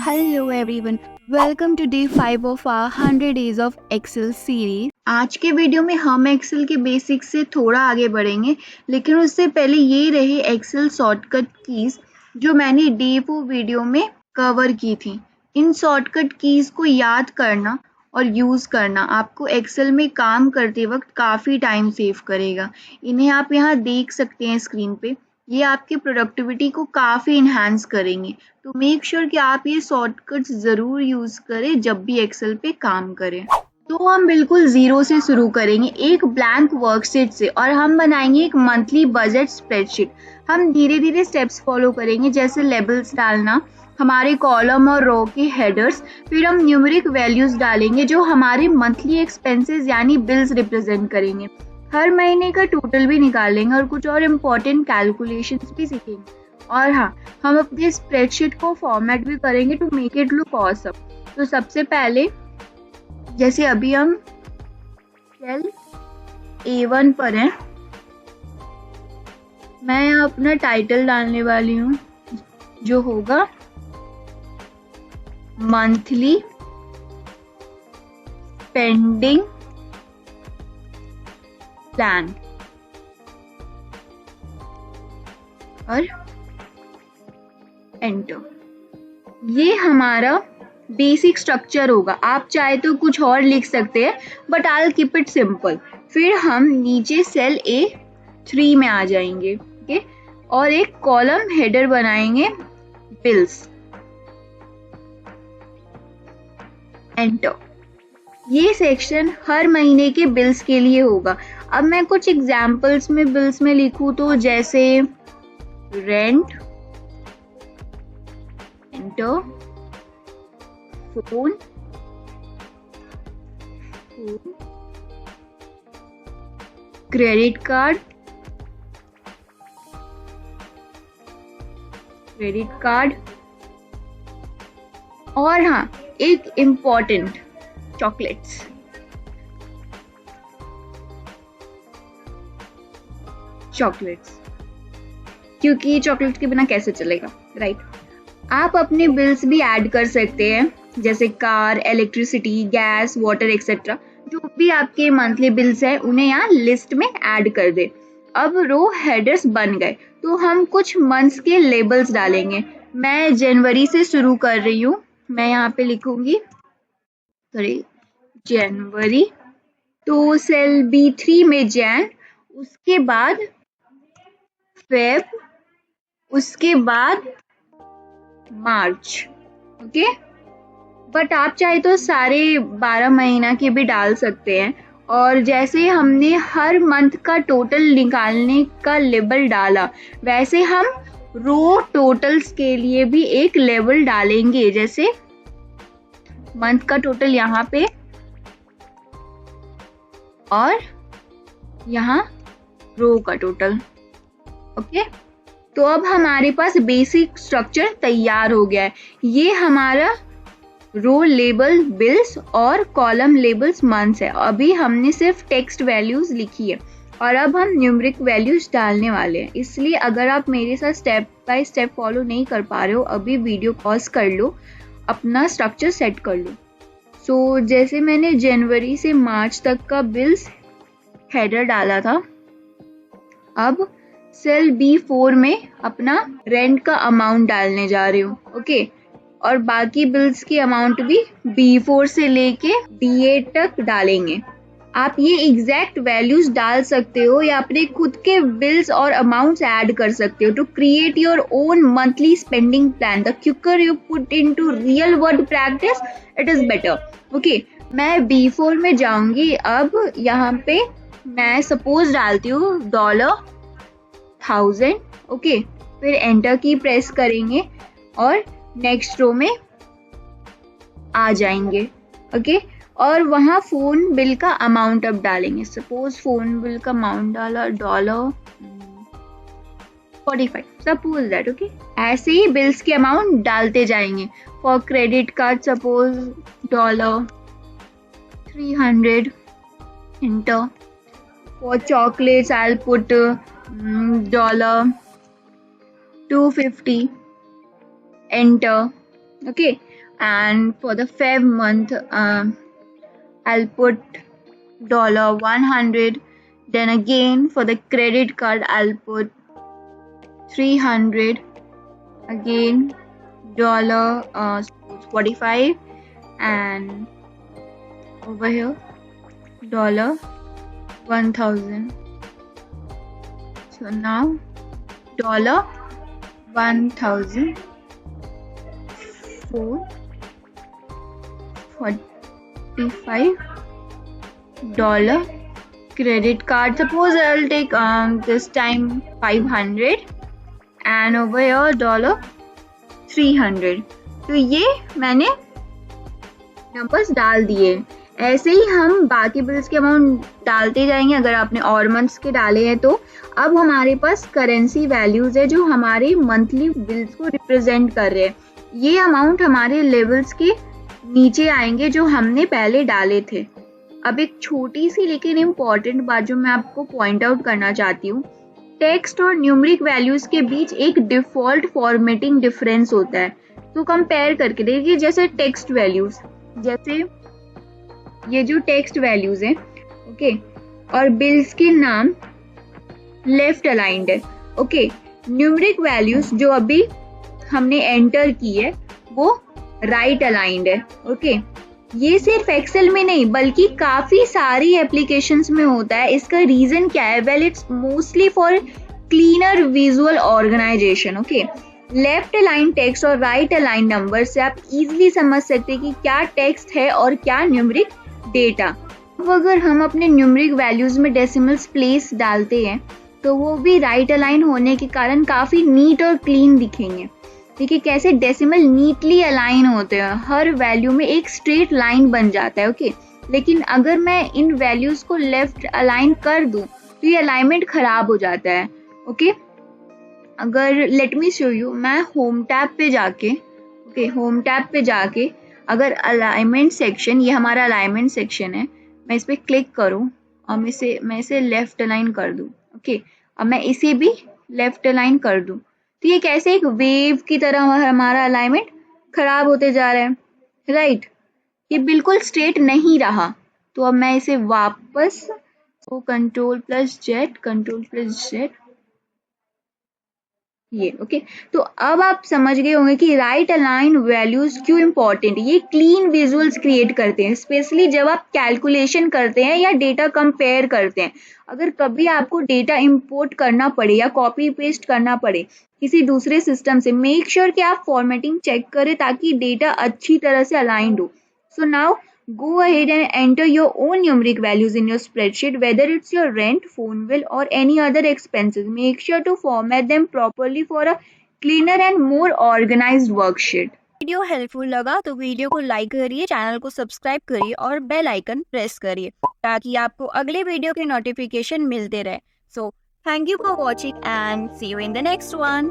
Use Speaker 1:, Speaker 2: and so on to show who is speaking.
Speaker 1: Hello everyone, welcome to day 5 of our 100 days of Excel series. आज के video में हम एक्सेल के बेसिक्स से थोड़ा आगे बढ़ेंगे, लेकिन उससे पहले ये रहे एक्सेल शॉर्टकट कीज जो मैंने डे 4 वीडियो में कवर की थी। इन शॉर्टकट कीज को याद करना और यूज़ करना आपको एक्सेल में काम करते वक्त काफ़ी टाइम सेव करेगा। इन्हें आप यहाँ देख सकते हैं स्क्रीन पे। ये आपकी प्रोडक्टिविटी को काफ़ी इन्हांस करेंगे, तो मेक श्योर कि आप ये शॉर्टकट्स ज़रूर यूज़ करें जब भी एक्सेल पे काम करें। तो हम बिल्कुल ज़ीरो से शुरू करेंगे, एक ब्लैंक वर्कशीट से, और हम बनाएंगे एक मंथली बजट स्प्रेडशीट। हम धीरे धीरे स्टेप्स फॉलो करेंगे, जैसे लेबल्स डालना, हमारे कॉलम और रो के हेडर्स, फिर हम न्यूमेरिक वैल्यूज़ डालेंगे जो हमारे मंथली एक्सपेंसेस यानी बिल्स रिप्रेजेंट करेंगे। हर महीने का टोटल भी निकालेंगे और कुछ और इम्पोर्टेंट कैलकुलेशंस भी सीखेंगे। और हाँ, हम अपने स्प्रेडशीट को फॉर्मेट भी करेंगे to make it look awesome. तो सबसे पहले जैसे अभी हम सेल A1 पर हैं, मैं यहाँ अपना टाइटल डालने वाली हूँ जो होगा मंथली पेंडिंग प्लान, और एंटर। ये हमारा बेसिक स्ट्रक्चर होगा। आप चाहे तो कुछ और लिख सकते हैं, but I will keep it simple. फिर हम नीचे सेल A3 में आ जाएंगे, ओके, और एक कॉलम हेडर बनाएंगे बिल्स, एंटर। ये सेक्शन हर महीने के बिल्स के लिए होगा। अब मैं कुछ एग्जाम्पल्स में बिल्स में लिखूं तो जैसे rent, enter, phone, credit card, और हाँ, एक इम्पोर्टेंट चॉकलेट्स। क्योंकि चॉकलेट के बिना कैसे चलेगा, राइट? आप अपने बिल्स भी ऐड कर सकते हैं, जैसे car, electricity, gas, water etcetera. जो भी आपके मंथली बिल्स हैं उन्हें यहाँ लिस्ट में ऐड कर दे। अब रो हेडर्स बन गए, तो हम कुछ मंथ्स के लेबल्स डालेंगे। मैं जनवरी से शुरू कर रही हूँ। मैं यहाँ पे लिखूंगी जनवरी, तो सेल B3 में जैन, उसके बाद फेब, उसके बाद मार्च, ओके। बट आप चाहे तो सारे 12 महीना के भी डाल सकते हैं। और जैसे हमने हर मंथ का टोटल निकालने का लेबल डाला, वैसे हम रो टोटल्स के लिए भी एक लेबल डालेंगे, जैसे मंथ का टोटल यहाँ पे और यहाँ रो का टोटल, ओके। तो अब हमारे पास बेसिक स्ट्रक्चर तैयार हो गया है। ये हमारा रो लेबल बिल्स और कॉलम लेबल्स मंथ्स है। अभी हमने सिर्फ टेक्स्ट वैल्यूज लिखी है और अब हम न्यूमेरिक वैल्यूज डालने वाले हैं। इसलिए अगर आप मेरे साथ स्टेप बाय स्टेप फॉलो नहीं कर पा रहे हो, अभी वीडियो पॉज कर लो, अपना स्ट्रक्चर सेट कर लो। सो जैसे मैंने जनवरी से मार्च तक का बिल्स हेडर डाला था, अब सेल B4 में अपना रेंट का अमाउंट डालने जा रही हूँ, ओके। और बाकी बिल्स की अमाउंट भी B4 से लेके D8 तक डालेंगे। आप ये एग्जैक्ट वैल्यूज डाल सकते हो या अपने खुद के बिल्स और अमाउंट्स ऐड कर सकते हो to create your own monthly spending plan. The quicker you put into real world practice, it is better, okay. मैं B4 में जाऊंगी। अब यहाँ पे मैं सपोज डालती हूँ $1000, ओके। फिर एंटर की प्रेस करेंगे और नेक्स्ट रो में आ जाएंगे, ओके। और वहाँ फोन बिल का अमाउंट अब डालेंगे। सपोज फोन बिल का अमाउंट डाला $45, सपोज दैट, ओके। ऐसे ही बिल्स के अमाउंट डालते जाएंगे। For credit card suppose $300, enter. For chocolates, I'll put $250. Enter. Okay. and for the Feb month I'll put $100. Then again for the credit card I'll put $300. Again $45, and over here $1,000. So now $1,000 $45 credit card. Suppose I'll take this time 500, and over here $300. तो ये मैंने numbers डाल दिए। ऐसे ही हम बाकी bills के amount डालते जाएंगे। अगर आपने और मंथ्स के डाले हैं तो अब हमारे पास करेंसी वैल्यूज है जो हमारे मंथली बिल्स को रिप्रेजेंट कर रहे हैं। ये अमाउंट हमारे लेवल्स के नीचे आएंगे जो हमने पहले डाले थे। अब एक छोटी सी लेकिन इम्पॉर्टेंट बात जो मैं आपको पॉइंट आउट करना चाहती हूँ, टेक्स्ट और न्यूमेरिक वैल्यूज के बीच एक डिफॉल्ट फॉर्मेटिंग डिफरेंस होता है। तो कंपेयर करके देखिए, जैसे टेक्स्ट वैल्यूज, जैसे ये जो टेक्स्ट वैल्यूज हैं, ओके, और बिल्स के नाम लेफ्ट अलाइंड है, ओके। न्यूमेरिक वैल्यूज जो अभी हमने एंटर की है वो राइट अलाइंड है, ओके। ये सिर्फ एक्सेल में नहीं बल्कि काफी सारी एप्लीकेशंस में होता है। इसका रीजन क्या है? Well, it's mostly for cleaner visual organisation, okay. Left align text और राइट अलाइन नंबर से आप इजीली समझ सकते हैं कि क्या टेक्स्ट है और क्या न्यूमेरिक डेटा। अब अगर हम अपने न्यूमेरिक वैल्यूज में डेसिमल्स प्लेस डालते हैं तो वो भी राइट अलाइन होने के कारण काफी नीट और क्लीन दिखेंगे। देखिए कैसे डेसिमल नीटली अलाइन होते हैं, हर वैल्यू में एक स्ट्रेट लाइन बन जाता है, ओके। लेकिन अगर मैं इन वैल्यूज को लेफ्ट अलाइन कर दूं तो ये अलाइनमेंट खराब हो जाता है, ओके। अगर लेट मी शो यू, मैं होम टैब पे जाके, ओके, होम टैब पे जाके अगर अलाइनमेंट सेक्शन, ये हमारा अलाइनमेंट सेक्शन है, मैं इस पर क्लिक करूँ और मैं इसे लेफ्ट अलाइन कर दूँ, ओके, और मैं इसे भी लेफ्ट अलाइन कर दूँ, तो ये कैसे एक वेव की तरह हमारा अलाइनमेंट खराब होते जा रहा है, राइट। ये बिल्कुल स्ट्रेट नहीं रहा। तो अब मैं इसे वापस कंट्रोल+Z ये, ओके। तो अब आप समझ गए होंगे कि राइट अलाइन वैल्यूज क्यों इंपॉर्टेंट है। ये क्लीन विजुअल्स क्रिएट करते हैं, स्पेशली जब आप कैलकुलेशन करते हैं या डेटा कंपेयर करते हैं। अगर कभी आपको डेटा इंपोर्ट करना पड़े या कॉपी पेस्ट करना पड़े किसी दूसरे सिस्टम से, मेक श्योर कि आप फॉर्मेटिंग चेक करें ताकि डेटा अच्छी तरह से अलाइंड हो। So now go ahead and enter your own numeric values in your spreadsheet, whether it's your rent, phone bill or any other expenses. Make sure to format them properly for a cleaner and more organized worksheet.
Speaker 2: Video helpful लगा तो video को like करिए, channel को subscribe करिए और bell icon press करिए ताकि आपको अगले वीडियो के नोटिफिकेशन मिलते रहे। So thank you for watching and see you in the next one.